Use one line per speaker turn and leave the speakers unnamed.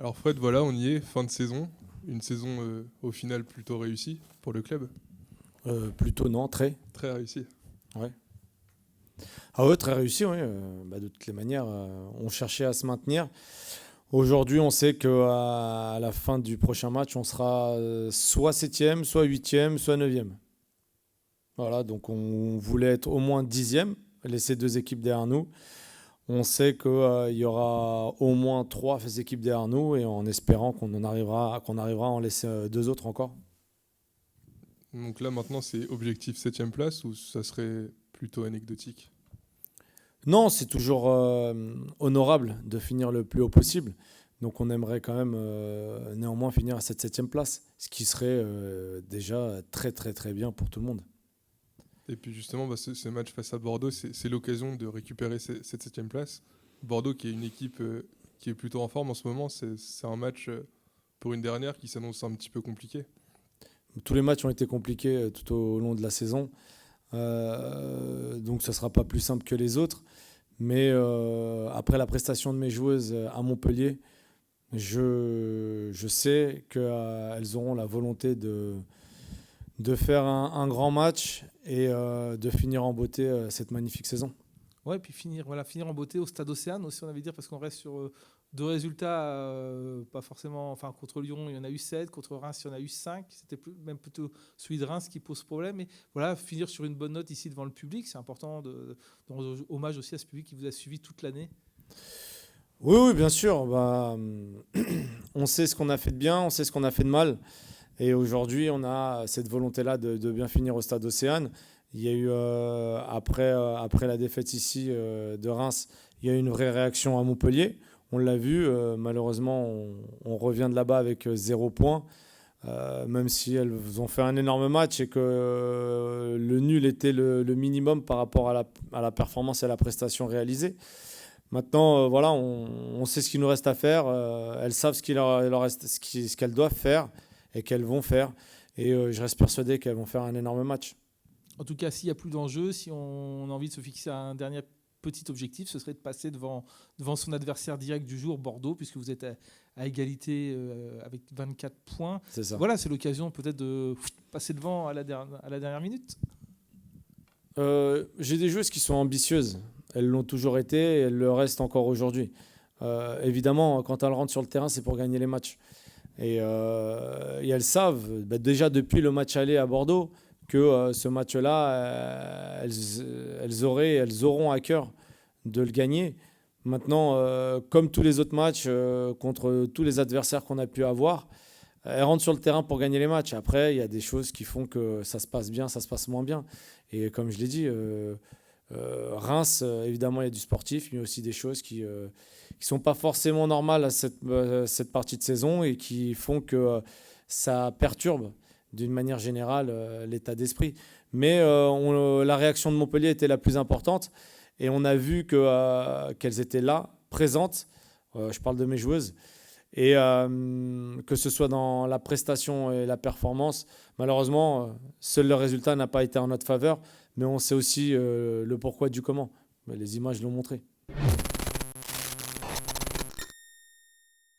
Alors Fred, voilà, on y est, fin de saison. Une saison au final plutôt réussie pour le club.
Plutôt non, très.
Très réussie.
Ouais. Ah ouais, très réussi, oui. De toutes les manières, on cherchait à se maintenir. Aujourd'hui, on sait qu'à la fin du prochain match, on sera soit septième, soit huitième, soit neuvième. Voilà, donc on voulait être au moins dixième, laisser deux équipes derrière nous. On sait qu'il y aura au moins trois équipes derrière nous et en espérant qu'on arrivera à en laisser deux autres encore.
Donc là maintenant c'est objectif septième place ou ça serait plutôt anecdotique?
Non, c'est toujours honorable de finir le plus haut possible. Donc on aimerait quand même néanmoins finir à cette septième place, ce qui serait déjà très très très bien pour tout le monde.
Et puis justement, ce match face à Bordeaux, c'est l'occasion de récupérer cette septième place. Bordeaux qui est une équipe qui est plutôt en forme en ce moment, c'est un match pour une dernière qui s'annonce un petit peu compliqué.
Tous les matchs ont été compliqués tout au long de la saison, donc ça ne sera pas plus simple que les autres. Mais après la prestation de mes joueuses à Montpellier, je sais qu'elles auront la volonté de faire un grand match et de finir en beauté cette magnifique saison.
Ouais, puis finir en beauté au Stade Océane aussi, on avait dire, parce qu'on reste sur deux résultats, pas forcément. Enfin, contre Lyon, il y en a eu 7, contre Reims, il y en a eu 5. C'était même plutôt celui de Reims qui pose problème. Mais voilà, finir sur une bonne note ici devant le public, c'est important de rendre hommage aussi à ce public qui vous a suivi toute l'année.
Oui, oui, bien sûr. On sait ce qu'on a fait de bien, on sait ce qu'on a fait de mal. Et aujourd'hui, on a cette volonté-là de bien finir au Stade Océane. Il y a eu, après la défaite ici de Reims, il y a eu une vraie réaction à Montpellier. On l'a vu, malheureusement, on revient de là-bas avec 0 point. Même si elles ont fait un énorme match et que le nul était le minimum par rapport à la performance et à la prestation réalisée. Maintenant, voilà, on sait ce qu'il nous reste à faire. Elles savent ce qu'il leur reste, ce qu'elles doivent faire et qu'elles vont faire. Et je reste persuadé qu'elles vont faire un énorme match.
En tout cas, s'il n'y a plus d'enjeu, si on a envie de se fixer un dernier petit objectif, ce serait de passer devant son adversaire direct du jour, Bordeaux, puisque vous êtes à égalité avec 24 points.
C'est ça.
Voilà, c'est l'occasion peut-être de passer devant à la dernière minute.
J'ai des joueuses qui sont ambitieuses. Elles l'ont toujours été et elles le restent encore aujourd'hui. Évidemment, quand elles rentrent sur le terrain, c'est pour gagner les matchs. Et elles savent, déjà depuis le match aller à Bordeaux, que ce match-là, elles auront à cœur de le gagner. Maintenant, comme tous les autres matchs contre tous les adversaires qu'on a pu avoir, elles rentrent sur le terrain pour gagner les matchs. Après, il y a des choses qui font que ça se passe bien, ça se passe moins bien. Et comme je l'ai dit, Reims, évidemment, il y a du sportif, mais il y a aussi des choses qui ne sont pas forcément normales à cette partie de saison et qui font que ça perturbe d'une manière générale l'état d'esprit. Mais la réaction de Montpellier était la plus importante et on a vu qu'elles étaient là, présentes. Je parle de mes joueuses. Et que ce soit dans la prestation et la performance, malheureusement, seul le résultat n'a pas été en notre faveur, mais on sait aussi le pourquoi du comment. Les images l'ont montré.